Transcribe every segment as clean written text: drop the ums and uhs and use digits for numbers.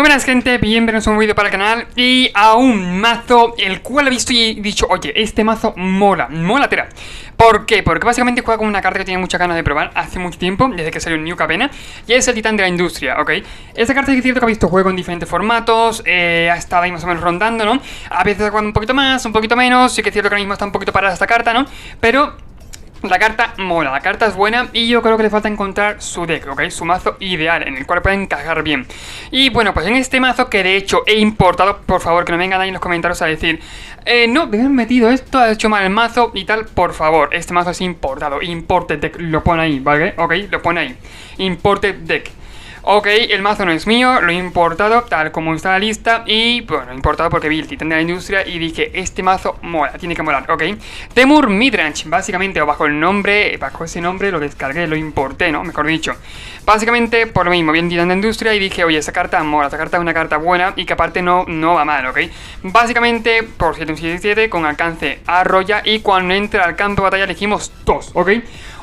Muy buenas gente, bienvenidos a un vídeo para el canal y a un mazo el cual he visto y he dicho, oye, este mazo mola tela. ¿Por qué? Porque básicamente juega con una carta que tiene muchas ganas de probar hace mucho tiempo, desde que salió New Capenna, y es el Titán de la Industria, ¿ok? Esta carta es cierto que ha visto juego en diferentes formatos, ha estado ahí más o menos rondando, ¿no? A veces ha jugado un poquito más, un poquito menos, sí que es cierto que ahora mismo está un poquito parada esta carta, ¿no? Pero la carta mola, la carta es buena y yo creo que le falta encontrar su deck, ¿ok? Su mazo ideal, en el cual puede encajar bien. Y bueno, pues en este mazo que de hecho he importado, por favor, que no vengan ahí en los comentarios a decir no, me han metido esto, ha hecho mal el mazo y tal, por favor, este mazo es importado, imported deck, lo pone ahí, ¿vale? Ok, lo pone ahí, imported deck. Ok, el mazo no es mío, lo he importado tal como está la lista y bueno, lo he importado porque vi el Titán de la Industria y dije, este mazo mola, tiene que molar, ok. Temur Midrange, básicamente, o bajo ese nombre lo descargué, lo importé, ¿no? Mejor dicho. Básicamente, por lo mismo, vi el Titán de la Industria y dije, oye, esa carta mola, esta carta es una carta buena y que aparte no va mal, ok. Básicamente, por 7 con alcance arrolla y cuando entra al campo de batalla elegimos 2, ok.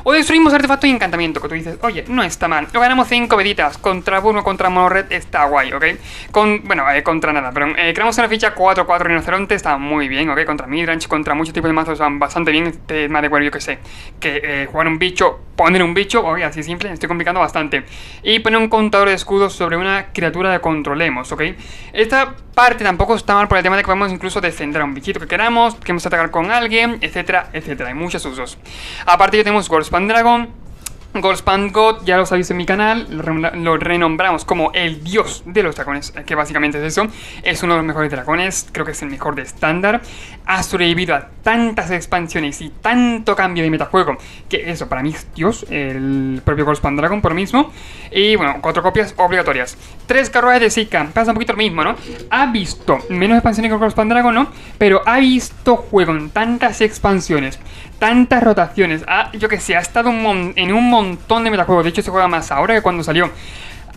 O destruimos artefacto y encantamiento, que tú dices, oye, no está mal. O ganamos 5 veditas, contra Burno, contra Mono Red, está guay, ¿ok? Contra nada, pero creamos una ficha 4-4 rinoceronte, está muy bien, ¿ok? Contra Midrange, contra muchos tipos de mazos van bastante bien. Este más de acuerdo, yo que sé, que jugar un bicho, poner un bicho, oye, así simple, estoy complicando bastante. Y poner un contador de escudos sobre una criatura de controlemos, ¿ok? Esta parte tampoco está mal por el tema de que podemos incluso defender a un bichito que queramos atacar con alguien, etcétera, etcétera. Hay muchos usos. Aparte ya tenemos Goldspan Dragon, Goldspan God, ya lo sabéis en mi canal, lo renombramos como el dios de los dragones, que básicamente es eso, es uno de los mejores dragones, creo que es el mejor de estándar, ha sobrevivido a tantas expansiones y tanto cambio de metajuego, que eso para mí es dios, el propio Goldspan Dragon por lo mismo, y bueno, 4 copias obligatorias. 3 carruajes de Zika, pasa un poquito lo mismo, ¿no? Ha visto menos expansiones que Goldspan Dragon, ¿no? Pero ha visto juego en tantas expansiones, tantas rotaciones, yo que sé, ha estado en un montón de metajuegos, de hecho se juega más ahora que cuando salió.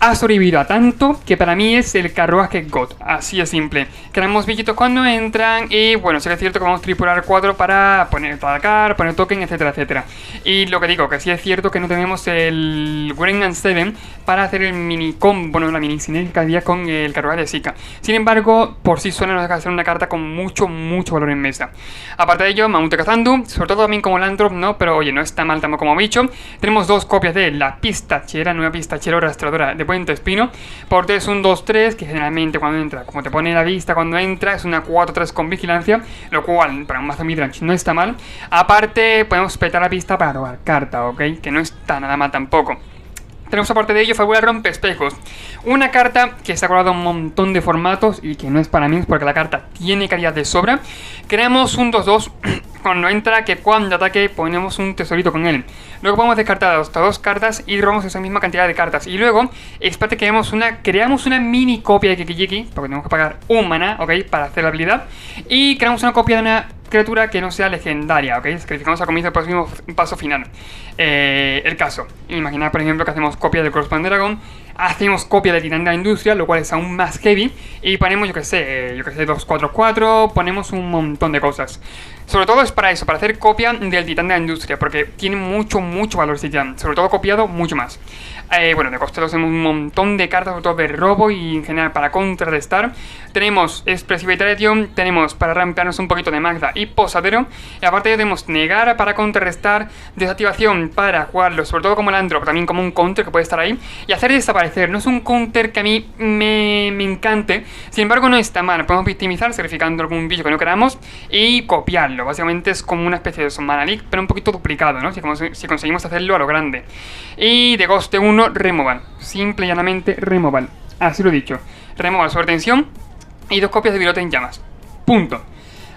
Ha sobrevivido a tanto que para mí es el carruaje God, así de simple. Creamos bichitos cuando entran y bueno, sí que es cierto que vamos a tripular 4 para atacar, poner token, etcétera, etcétera. Y lo que digo, que sí es cierto que no tenemos el Green 7 para hacer el mini combo, bueno, la mini sinergia que había con el carruaje de Zika. Sin embargo, por sí sola nos deja hacer una carta con mucho valor en mesa. Aparte de ello, Mamute Cazandu, sobre todo también como Landrop, ¿no? Pero oye, no está mal tampoco como bicho. Tenemos 2 copias de la pistachera, nueva pistachera rastreadora de Puente Espino, porque es un 2-3 que generalmente cuando entra, como te pone la vista cuando entra, es una 4-3 con vigilancia, lo cual para un mazo midrange no está mal. Aparte podemos petar la pista para robar carta, ok, que no está nada mal tampoco. Tenemos aparte de ello Fábula Rompespejos, una carta que se ha colado un montón de formatos y que no es para mí porque la carta tiene calidad de sobra. Creamos un 2-2 cuando entra, que cuando ataque ponemos un tesorito con él. Luego podemos descartar hasta 2 cartas y robamos esa misma cantidad de cartas. Y luego, espérate, creamos una mini copia de Kiki-Jiki, porque tenemos que pagar un maná, ok, para hacer la habilidad. Y creamos una copia de una criatura que no sea legendaria, ok, sacrificamos al comienzo del próximo paso final. El caso, imaginad por ejemplo que hacemos copia de Goldspan Dragon, hacemos copia de Titán de la Industria, lo cual es aún más heavy, y ponemos, yo que sé, 2-4-4, ponemos un montón de cosas. Sobre todo es para eso, para hacer copia del Titán de la Industria, porque tiene mucho valor este titán, sobre todo copiado, mucho más. Bueno, de coste tenemos un montón de cartas, sobre todo de robo y en general para contrarrestar. Tenemos Expressive Tritium, tenemos para rampearnos un poquito de Magda y Posadero, y aparte tenemos Negar para contrarrestar, Desactivación para jugarlo, sobre todo como Landrop, también como un counter que puede estar ahí, y hacer desaparecer. No es un counter que a mí me encante, sin embargo no está mal, podemos victimizar sacrificando algún bicho que no queramos y copiarlo. Básicamente es como una especie de Mana Leak, pero un poquito duplicado, ¿no? Si conseguimos hacerlo a lo grande. Y de coste 1, Removal. Simple y llanamente Removal. Así lo he dicho. Removal sobre tensión y 2 copias de Virote en llamas. Punto.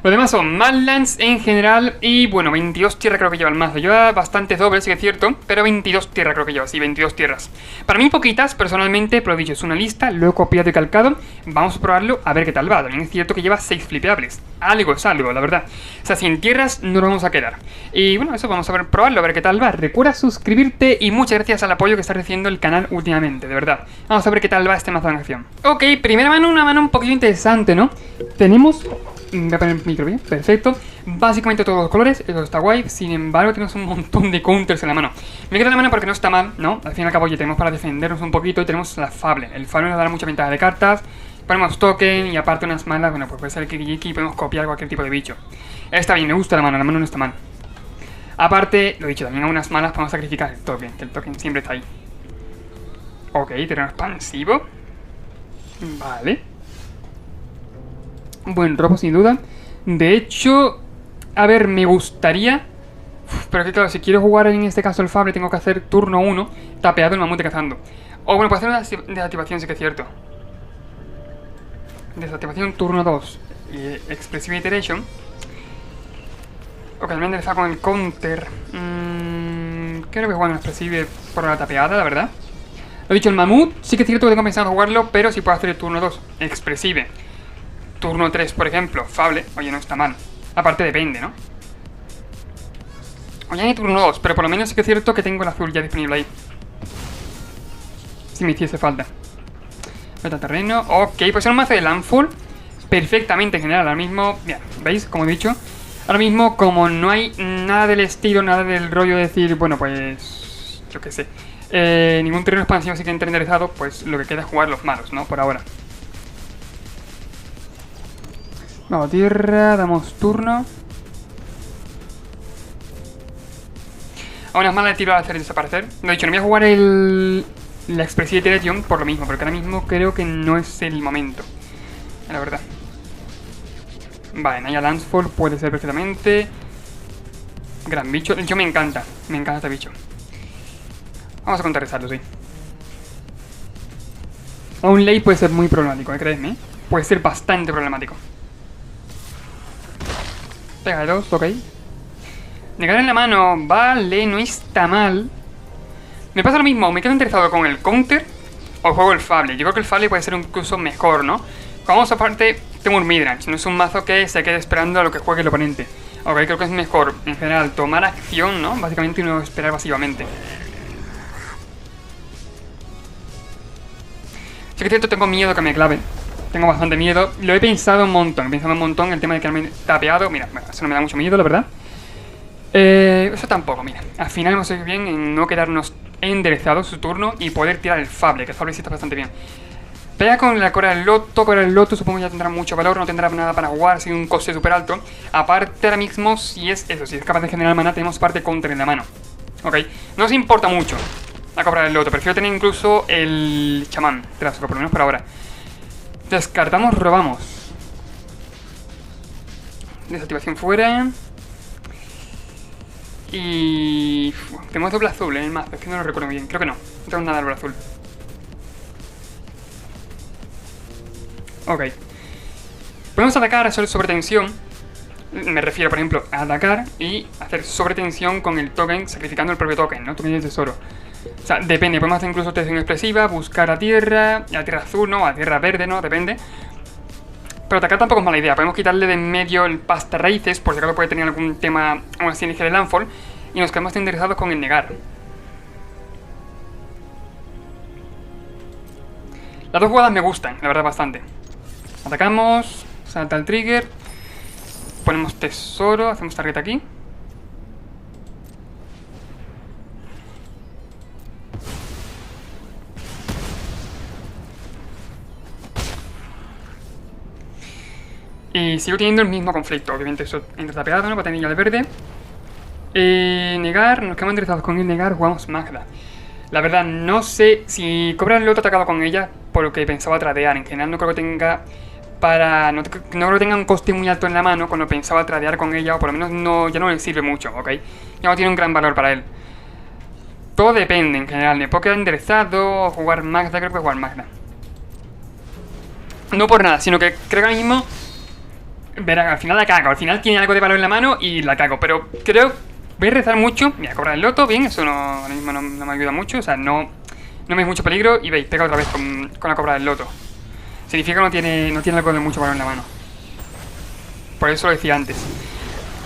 Lo demás son Madlands en general y bueno, 22 tierras creo que lleva el mazo. Lleva bastantes dobles, sí que es cierto, pero 22 tierras creo que lleva, sí, 22 tierras. Para mí poquitas, personalmente, pero dicho, es una lista, lo he copiado y calcado. Vamos a probarlo a ver qué tal va. También es cierto que lleva 6 flipeables. Algo es algo, la verdad. O sea, sin tierras no nos vamos a quedar. Y bueno, eso vamos a probarlo, a ver qué tal va. Recuerda suscribirte y muchas gracias al apoyo que está recibiendo el canal últimamente, de verdad. Vamos a ver qué tal va este mazo en acción. Ok, primera mano, una mano un poquito interesante, ¿no? Tenemos... Voy a poner el micro bien, perfecto. Básicamente todos los colores, eso está guay. Sin embargo, tenemos un montón de counters en la mano. Me queda la mano porque no está mal, ¿no? Al fin y al cabo ya tenemos para defendernos un poquito y tenemos la Fable. El Fable nos dará mucha ventaja de cartas. Ponemos token y aparte unas malas, bueno, pues puede ser Kiki y podemos copiar cualquier tipo de bicho. Está bien, me gusta la mano no está mal. Aparte, lo dicho, también a unas malas podemos sacrificar el token, que el token siempre está ahí. Ok, terreno expansivo. Vale. Buen robo sin duda. De hecho, a ver, me gustaría... pero que claro, si quiero jugar en este caso el Fable tengo que hacer turno 1 tapeado el mamute cazando. O bueno, puedo hacer una desactivación, sí que es cierto. Desactivación turno 2 y Expressive Iteration. Ok, me he enderezado con el counter. Creo que juego en Expressive por la tapeada, la verdad. Lo dicho, el mamut sí que es cierto que tengo pensado jugarlo, pero si puedo hacer el turno 2 Expressive. Turno 3, por ejemplo, Fable. Oye, no está mal. Aparte depende, ¿no? O ya hay turno 2, pero por lo menos sí que es cierto que tengo el azul ya disponible ahí. Si me hiciese falta. Metaterreno. Ok, pues es un mazo de Landfall. Perfectamente en general. Ahora mismo, bien, ¿veis? Como he dicho. Ahora mismo, como no hay nada del estilo, nada del rollo de decir, bueno, pues... yo qué sé. Ningún terreno expansivo sí que entre enderezado, pues lo que queda es jugar los malos, ¿no? Por ahora. Vamos, tierra, damos turno. A unas malas de tiro al hacer desaparecer. Lo dicho, no voy a jugar la Expressive Iteration por lo mismo, porque ahora mismo creo que no es el momento. La verdad. Vale, Naya Landfall puede ser perfectamente. Gran bicho. De hecho, me encanta este bicho. Vamos a contrarrestarlo, sí. A un ley puede ser muy problemático, creedme. Puede ser bastante problemático. Pega de 2, ok. Negar en la mano, vale, no está mal. Me pasa lo mismo, me quedo interesado con el counter o juego el Fable. Yo creo que el Fable puede ser incluso mejor, ¿no? Como aparte, tengo un Midrange, no es un mazo que se quede esperando a lo que juegue el oponente. Ok, creo que es mejor, en general, tomar acción, ¿no? Básicamente y no esperar pasivamente. Sí que es cierto, tengo miedo que me clave. Tengo bastante miedo. Lo he pensado un montón, el tema de quedarme tapeado. Mira, bueno, eso no me da mucho miedo, la verdad. Eso tampoco, mira. Al final hemos hecho bien en no quedarnos enderezados su turno y poder tirar el Fable, que el Fable sí está bastante bien. Pega con la Cora del Loto, supongo que ya tendrá mucho valor, no tendrá nada para jugar, así un coste súper alto. Aparte ahora mismo, si es capaz de generar mana, tenemos parte counter en la mano. Ok, no nos importa mucho la Cobra del Loto, prefiero tener incluso el chamán tras, por lo menos por ahora. Descartamos, robamos. Desactivación fuera. Y... tenemos doble azul en el mazo, es que no lo recuerdo muy bien, creo que no. No tengo nada de doble azul. Ok. Podemos atacar, hacer sobretensión. Me refiero, por ejemplo, a atacar y hacer sobretensión con el token, sacrificando el propio token, ¿no? Token de tesoro. O sea, depende, podemos hacer incluso tensión expresiva, buscar a tierra azul, ¿no? A tierra verde, ¿no? Depende. Pero atacar tampoco es mala idea, podemos quitarle de en medio el pasta raíces, por si acaso puede tener algún tema, una sinergia de Landfall, y nos quedamos interesados con el negar. Las dos jugadas me gustan, la verdad, bastante. Atacamos, salta el trigger, ponemos tesoro, hacemos target aquí. Y sigo teniendo el mismo conflicto, obviamente eso entre tapeado, ¿no? Patanilla de verde. Negar, nos quedamos interesados con el negar, jugamos Magda. La verdad, no sé si Cobra el Loto atacado con ella por lo que pensaba tradear. En general no creo que tenga no creo que tenga un coste muy alto en la mano cuando pensaba tradear con ella, o por lo menos ya no le sirve mucho, ¿ok? Ya no tiene un gran valor para él. Todo depende en general, me puedo quedar enderezado o jugar Magda, creo que jugar Magda. No por nada, sino que creo que ahora mismo... verá, al final la cago, al final tiene algo de valor en la mano y la cago, pero creo... voy a rezar mucho, mira, Cobra el Loto, bien, eso ahora mismo no me ayuda mucho, o sea, no me es mucho peligro y veis, pega otra vez con la Cobra del Loto. Significa que no tiene algo de mucho valor en la mano. Por eso lo decía antes.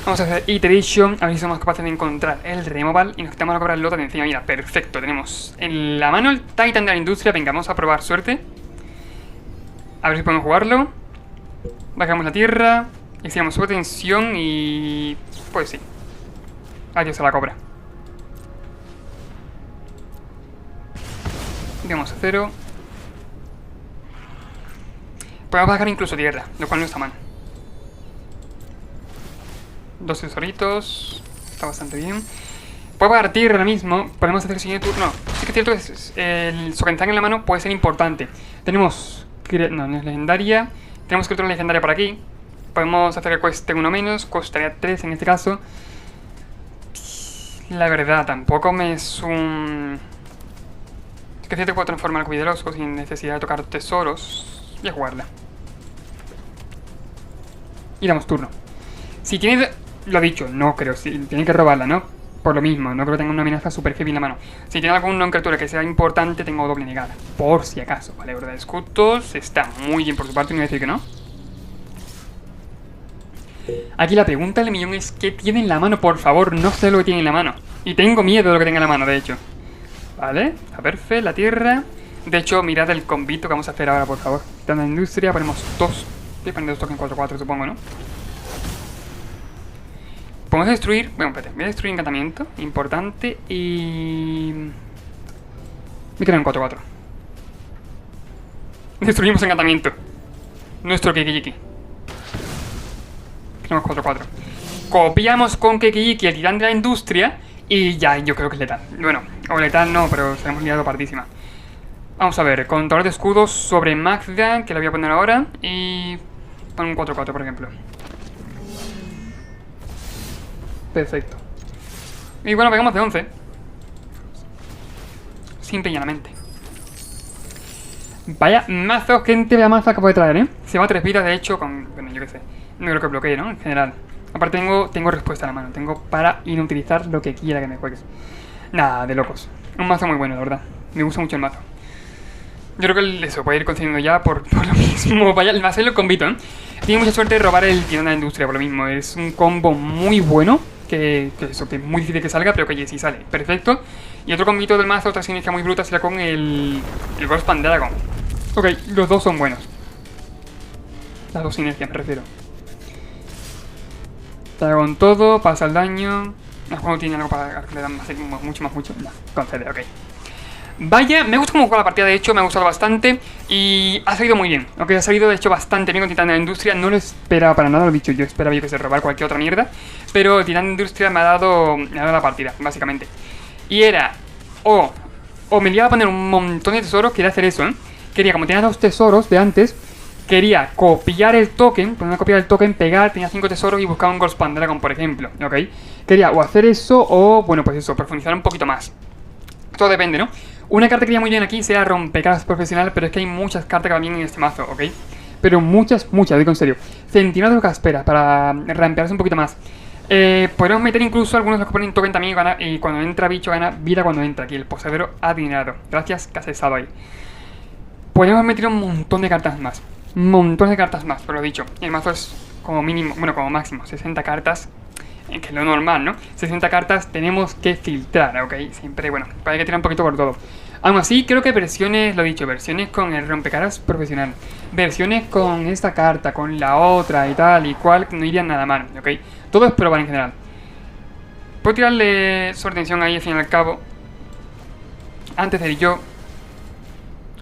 Vamos a hacer Iteration, a ver si somos capaces de encontrar el Removal y nos quitamos la Cobra del Loto de encima. Mira, perfecto, tenemos en la mano el Titan de la Industria, venga, vamos a probar suerte. A ver si podemos jugarlo. Bajamos la tierra, exigamos su tensión y... pues sí. Adiós a la cobra. Digamos a 0. Podemos bajar incluso tierra, lo cual no está mal. 2 tesoritos. Está bastante bien. Puedo bajar tierra ahora mismo. Podemos hacer el siguiente turno. Sí que es cierto que el Sokenzan en la mano puede ser importante. Tenemos... No, no es legendaria. Tenemos criatura legendaria por aquí. Podemos hacer que cueste uno menos. Costaría 3 en este caso. La verdad, tampoco me es un... Es que es cierto que puedo transformar al Cuidelosco sin necesidad de tocar tesoros. Voy a jugarla. Y damos turno. Si tiene... Lo dicho, no creo. Si tiene que robarla, ¿no? Por lo mismo, no creo que tenga una amenaza super heavy en la mano. Si tiene alguna criatura que sea importante, tengo doble negada. Por si acaso, vale, Horda de Escudos. Está muy bien por su parte, no voy a decir que no. Aquí la pregunta del millón es: ¿qué tiene en la mano? Por favor, no sé lo que tiene en la mano. Y tengo miedo de lo que tenga en la mano, de hecho. Vale, a perfecto, la tierra. De hecho, mirad el combito que vamos a hacer ahora, por favor. En la industria ponemos 2. Voy a poner 2 tokens 4-4, supongo, ¿no? Podemos destruir... Bueno, espérate, voy a destruir encantamiento. Importante. Y... Me quedan 4-4. Destruimos encantamiento. Nuestro Keki-Yiki. Tenemos 4-4. Copiamos con Keki-Yiki el titán de la industria. Y ya, yo creo que es letal. Bueno, o letal no, pero se hemos liado partísima. Vamos a ver, control de escudos sobre Magda, que la voy a poner ahora. Y... Pon un 4-4, por ejemplo. Perfecto. Y bueno, pegamos de 11. Simple y llanamente. Vaya mazo, gente, vaya mazo acabo de traer, ¿eh? Se va a 3 vidas, de hecho, con... Bueno, yo qué sé. No creo que bloquee, ¿no? En general. Aparte tengo respuesta a la mano. Tengo para inutilizar lo que quiera que me juegues. Nada, de locos. Un mazo muy bueno, la verdad. Me gusta mucho el mazo. Yo creo que eso puede ir consiguiendo ya por lo mismo. Vaya, el mazo lo convito, ¿eh? Tiene mucha suerte de robar el tirón de la industria por lo mismo. Es un combo muy bueno. Que eso, que es muy difícil que salga, pero que oye, si sale, perfecto. Y otro combito del mazo, otra sinergia muy bruta será con el Goldspan Dragon. Ok, los dos son buenos. Las dos sinergias, me refiero. Dragon todo, pasa el daño. El juego tiene algo para que le dan mucho. No, concede, ok. Vaya, me gusta cómo juega la partida, de hecho, me ha gustado bastante. Y ha salido muy bien, ok, ha salido de hecho bastante bien con Titán de la Industria. No lo esperaba para nada, lo he dicho, yo esperaba que se robar cualquier otra mierda. Pero Titán de la Industria me ha dado la partida, básicamente. Y era, o me iba a poner un montón de tesoros, quería hacer eso, ¿eh? Quería, como tenía 2 tesoros de antes, quería copiar el token, poner una copia del token, pegar, tenía 5 tesoros y buscar un Goldspan Dragon, por ejemplo, ok. Quería o hacer eso o, bueno, pues eso, profundizar un poquito más. Todo depende, ¿no? Una carta que iría muy bien aquí sería Rompecaras Profesional, pero es que hay muchas cartas que van bien en este mazo, ¿ok? Pero muchas, digo en serio. Centinela de Casperas para rampearse un poquito más. Podemos meter incluso algunos de los que ponen token también y cuando entra bicho gana vida cuando entra. Aquí el posadero adinerado. Gracias, que has estado ahí. Podemos meter un montón de cartas más. Montones de cartas más, por lo dicho. El mazo es como mínimo, bueno, como máximo 60 cartas. Que es lo normal, ¿no? 60 cartas tenemos que filtrar, ¿ok? Siempre, bueno, hay que tirar un poquito por todo. Aún así, creo que versiones, lo dicho, versiones con el Rompecaras Profesional, versiones con esta carta, con la otra y tal y cual, no irían nada mal, ¿ok? Todo es probar en general. Puedo tirarle sobre tensión ahí al fin y al cabo. Antes de yo,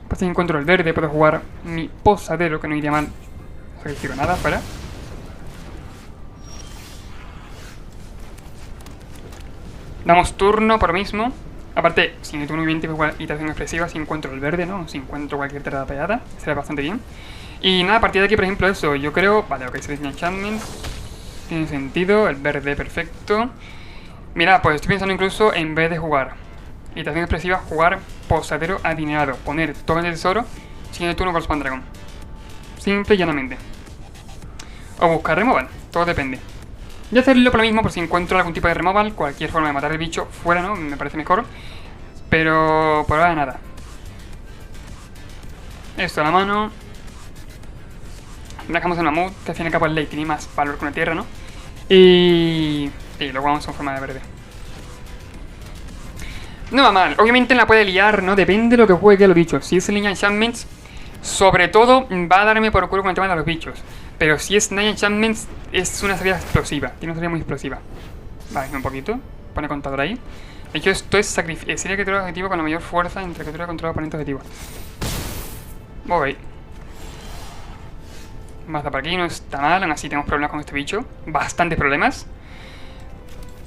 pues si encuentro el verde, puedo jugar mi posadero, que no iría mal. No sacrifico nada, fuera. Damos turno por lo mismo. Aparte, si me turno muy bien, tengo igual iteración expresiva si encuentro el verde, ¿no? Si encuentro cualquier tirada pegada, será bastante bien. Y nada, a partir de aquí, por ejemplo, eso, yo creo... Vale, ok, se enchantment. Tiene sentido, el verde perfecto. Mira, pues estoy pensando incluso, en vez de jugar iteración expresiva, jugar posadero adinerado. Poner todo el tesoro, siguiente turno con Goldspan Dragon. Simple y llanamente. O buscar removal, todo depende. Voy a hacerlo por lo mismo por si encuentro algún tipo de removal, cualquier forma de matar el bicho fuera, ¿no? Me parece mejor. Pero por ahora nada. Esto a la mano. Dejamos el mamut, que al fin y al cabo el late tiene más valor que una tierra, ¿no? Y luego vamos en forma de verde. No va mal, obviamente la puede liar, ¿no? Depende de lo que juegue, lo dicho. Si es el Ninja Enchantments, sobre todo va a darme por culo con el tema de los bichos. Pero si es Ninja Enchantments, es una salida explosiva. Tiene una salida muy explosiva. Vale, un poquito. Pone contador ahí. De hecho, esto es sacrificio. Sería criatura objetivo con la mayor fuerza entre criatura controlada oponente objetivo. Ok. Mazo por aquí, no está mal. Aún así tenemos problemas con este bicho. Bastantes problemas.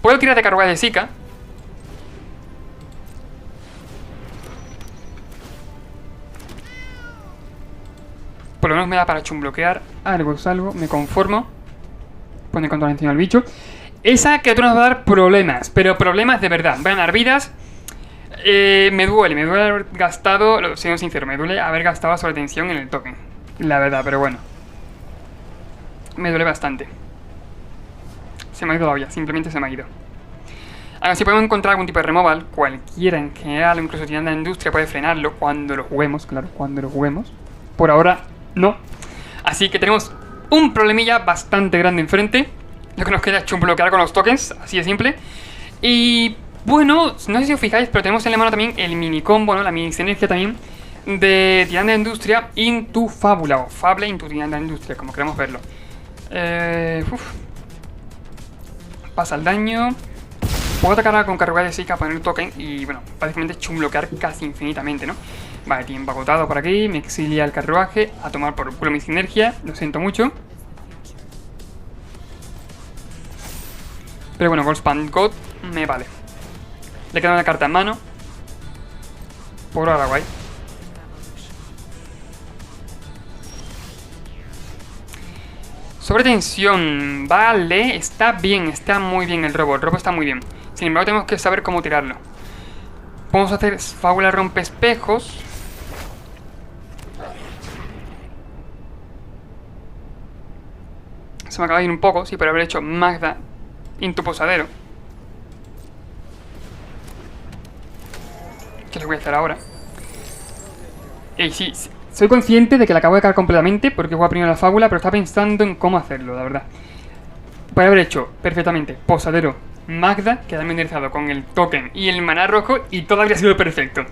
Puedo tirar de carga de Zika. Por lo menos me da para chumbloquear. Algo es algo, me conformo. Pone control encima del bicho. Esa criatura nos va a dar problemas, pero problemas de verdad. Van a ganar vidas. Me duele haber gastado, siendo sincero, me duele haber gastado la sobretensión en el token. La verdad, pero bueno. Me duele bastante. Se me ha ido la olla, simplemente se me ha ido. Ahora, si podemos encontrar algún tipo de removal, cualquiera en general, incluso tienda de industria puede frenarlo cuando lo juguemos, claro, cuando lo juguemos. Por ahora, no. Así que tenemos un problemilla bastante grande enfrente. Lo que nos queda es chumbloquear con los tokens, así de simple. Y bueno, no sé si os fijáis, pero tenemos en la mano también el mini combo, ¿no? La mini sinergia también de tienda de industria into fábula, o fable into tienda de industria, como queramos verlo. Pasa el daño. Puedo atacar con carga de Zika, poner el token y, bueno, básicamente chumbloquear casi infinitamente, ¿no? Vale, tiempo agotado por aquí, me exilia el carruaje, a tomar por culo mi sinergia, lo siento mucho. Pero bueno, Goldspan God me vale. Le queda una carta en mano. Por ahora, guay. Sobretensión, vale, está bien, está muy bien el robo está muy bien. Sin embargo, tenemos que saber cómo tirarlo. Podemos hacer fábula rompe espejos. Se me acaba de ir un poco, sí, por haber hecho Magda into posadero. ¿Qué les voy a hacer ahora? Y sí, soy consciente de que la acabo de cagar completamente porque juego primero la fábula, pero estaba pensando en cómo hacerlo, la verdad. Podría haber hecho perfectamente posadero Magda, quedarme enderezado con el token y el maná rojo y todo habría sido perfecto.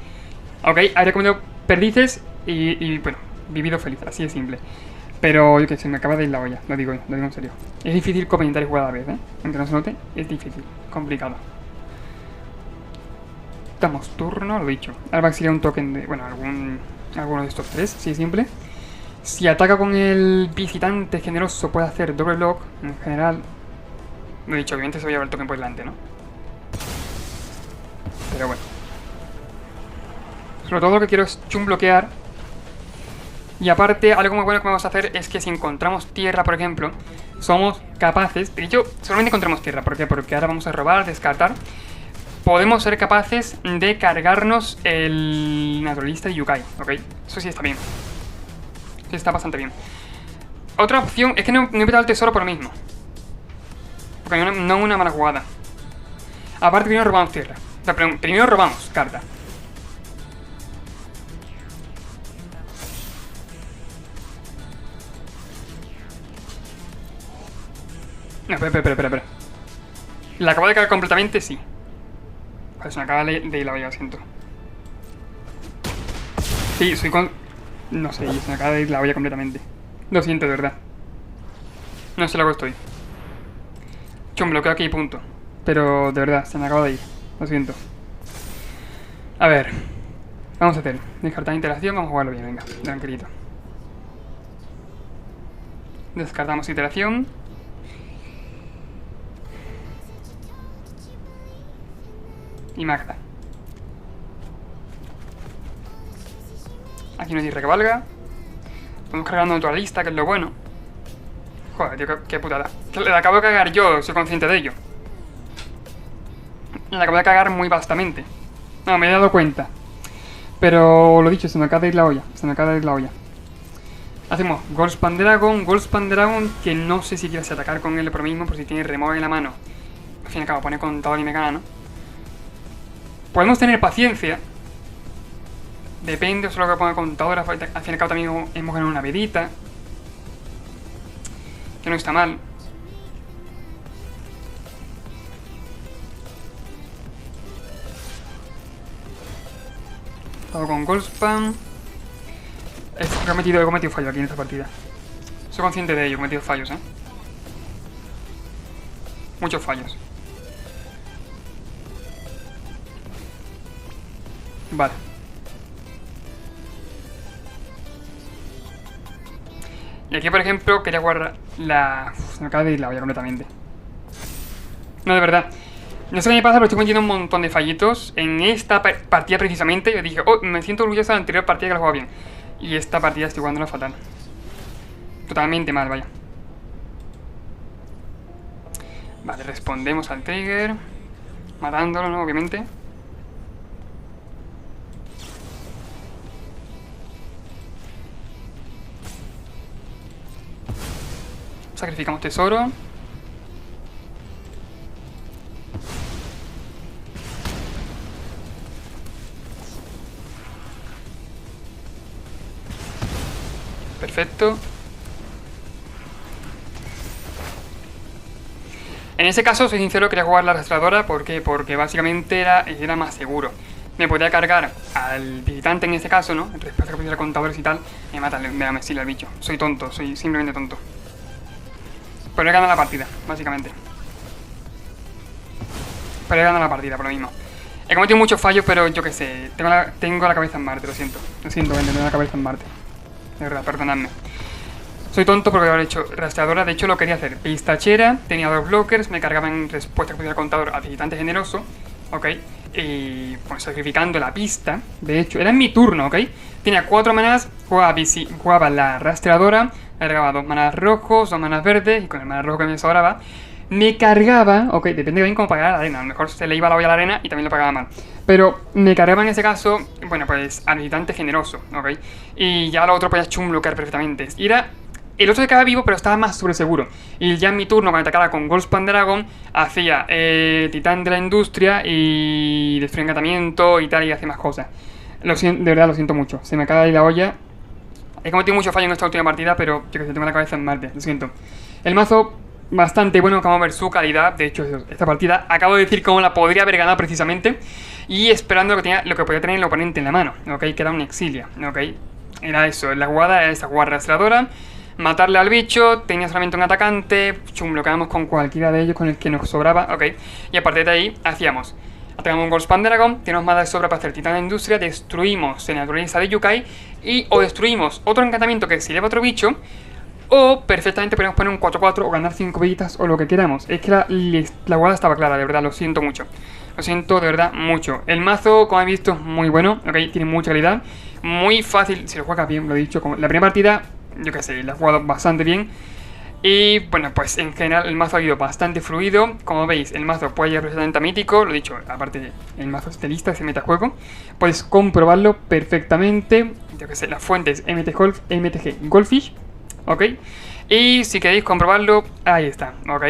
Ok, habría comido perdices y bueno, vivido feliz, así de simple. Pero yo que sé, me acaba de ir la olla, lo digo en serio. Es difícil comentar y jugar a la vez, ¿eh? Aunque no se note, es difícil, complicado. Damos turno, lo dicho. Ahora sería un token de, bueno, alguno de estos tres, así de simple. Si ataca con el visitante generoso puede hacer doble block, en general. Lo he dicho, obviamente se va a llevar el token por delante, ¿no? Pero bueno. Sobre todo lo que quiero es chumbloquear. Y aparte, algo muy bueno que vamos a hacer es que si encontramos tierra, por ejemplo, somos capaces... De hecho, solamente encontramos tierra. ¿Por qué? Porque ahora vamos a robar, descartar. Podemos ser capaces de cargarnos el naturalista de Yukai, ¿ok? Eso sí está bien. Sí está bastante bien. Otra opción es que no he petado el tesoro por lo mismo. Porque no una mala jugada. Aparte, primero robamos tierra. O sea, primero robamos carta. No, espera. La acabo de cagar completamente, sí. Joder, se me acaba de ir la olla, lo siento. Sí, soy con... No sé, se me acaba de ir la olla completamente. Lo siento, de verdad. No sé lo que estoy. Bloqueo aquí, punto. Pero, de verdad, se me acaba de ir. Lo siento. A ver. Vamos a hacer. Descartar interacción, vamos a jugarlo bien, venga. Tranquilito. Descartamos iteración. Y Magda. Aquí no hay tierra que valga. Podemos cargando naturalista, que es lo bueno. Joder, tío, qué putada. Que la acabo de cagar yo, soy consciente de ello. La acabo de cagar muy vastamente. No, me he dado cuenta. Pero lo dicho, se me acaba de ir la olla. Hacemos Goldspan Dragon, que no sé si quieres atacar con él por lo mismo, por si tiene remove en la mano. Al fin y al cabo, pone contador y me gana, ¿no? Podemos tener paciencia. Depende, solo que ponga contador. Al fin y al cabo también hemos ganado una vidita. Que no está mal. Todo con Goldspan. He cometido fallo aquí en esta partida. Soy consciente de ello, he cometido fallos, ¿eh? Muchos fallos. Vale. Y aquí, por ejemplo, quería guardar la... Uf, se me acaba de ir la olla completamente. No, de verdad. No sé qué me pasa, pero estoy cometiendo un montón de fallitos. En esta partida precisamente, yo dije, oh, me siento orgulloso de la anterior partida que la jugaba bien. Y esta partida estoy jugándola fatal. Totalmente mal, vaya. Vale, respondemos al trigger. Matándolo, ¿no? Obviamente. Sacrificamos tesoro. Perfecto. En ese caso, soy sincero, quería jugar la arrastradora. ¿Por qué? Porque básicamente era más seguro. Me podía cargar al visitante en este caso, ¿no? Respecto a que pusiera contadores y tal. Me mata, me mesila el bicho. Soy tonto, soy simplemente tonto. Pero he ganado la partida, básicamente. Pero he ganado la partida, por lo mismo. He cometido muchos fallos, pero yo qué sé. Tengo la cabeza en Marte, lo siento. Lo siento, tengo la cabeza en Marte. De verdad, perdonadme. Soy tonto porque haber hecho rastreadora. De hecho, lo quería hacer pistachera. Tenía 2 blockers. Me cargaba en respuesta que pusiera contador al visitante generoso. Ok. Y pues sacrificando la pista. De hecho, era en mi turno, ok. Tenía 4 manas. Jugaba la rastreadora. Cargaba 2 manas rojos, 2 manas verdes. Y con el mana rojo que me sobraba, me cargaba. Ok, depende bien cómo pagara la arena. A lo mejor se le iba la olla a la arena y también lo pagaba mal. Pero me cargaba en ese caso, bueno, pues al visitante generoso, ok. Y ya lo otro podía chunbloquear perfectamente. Y era. El otro se quedaba vivo, pero estaba más sobre seguro. Y ya en mi turno, cuando atacaba con Goldspan Dragon, hacía Titán de la Industria y Destruir Encantamiento y tal, y hacía más cosas. Lo siento, de verdad lo siento mucho. Se me acaba de ir la olla. He cometido mucho fallo en esta última partida, pero yo que sé, tengo la cabeza en Marte, lo siento. El mazo, bastante bueno, vamos a ver su calidad. De hecho, esta partida, acabo de decir cómo la podría haber ganado precisamente. Y esperando lo que podía tener el oponente en la mano, ok, que era un Exilia, ok. Era eso, la jugada era esa jugada rastreadora. Matarle al bicho, tenía solamente un atacante, bloqueábamos con cualquiera de ellos con el que nos sobraba, ok. Y a partir de ahí hacíamos, atacamos un Goldspan Dragon, tenemos más de sobra para hacer Titán de Industria, destruimos la naturaleza de Yukai y o destruimos otro encantamiento que se lleva otro bicho, o perfectamente podemos poner un 4-4 o ganar 5 villitas o lo que queramos. Es que la jugada estaba clara, de verdad, lo siento mucho. Lo siento de verdad mucho. El mazo, como habéis visto, es muy bueno, ok, tiene mucha calidad, muy fácil, si lo juegas bien, lo he dicho, como la primera partida, yo qué sé, la he jugado bastante bien. Y bueno, pues en general el mazo ha ido bastante fluido. Como veis, el mazo puede llegar perfectamente a mítico. Lo he dicho, aparte el mazo es de lista, ese metajuego. Puedes comprobarlo perfectamente. Yo qué sé, las fuentes MTG Goldfish, ok. Y si queréis comprobarlo, ahí está, ok.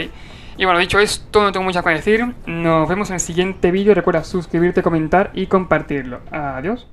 Y bueno, dicho esto, no tengo mucho que decir. Nos vemos en el siguiente vídeo. Recuerda suscribirte, comentar y compartirlo. Adiós.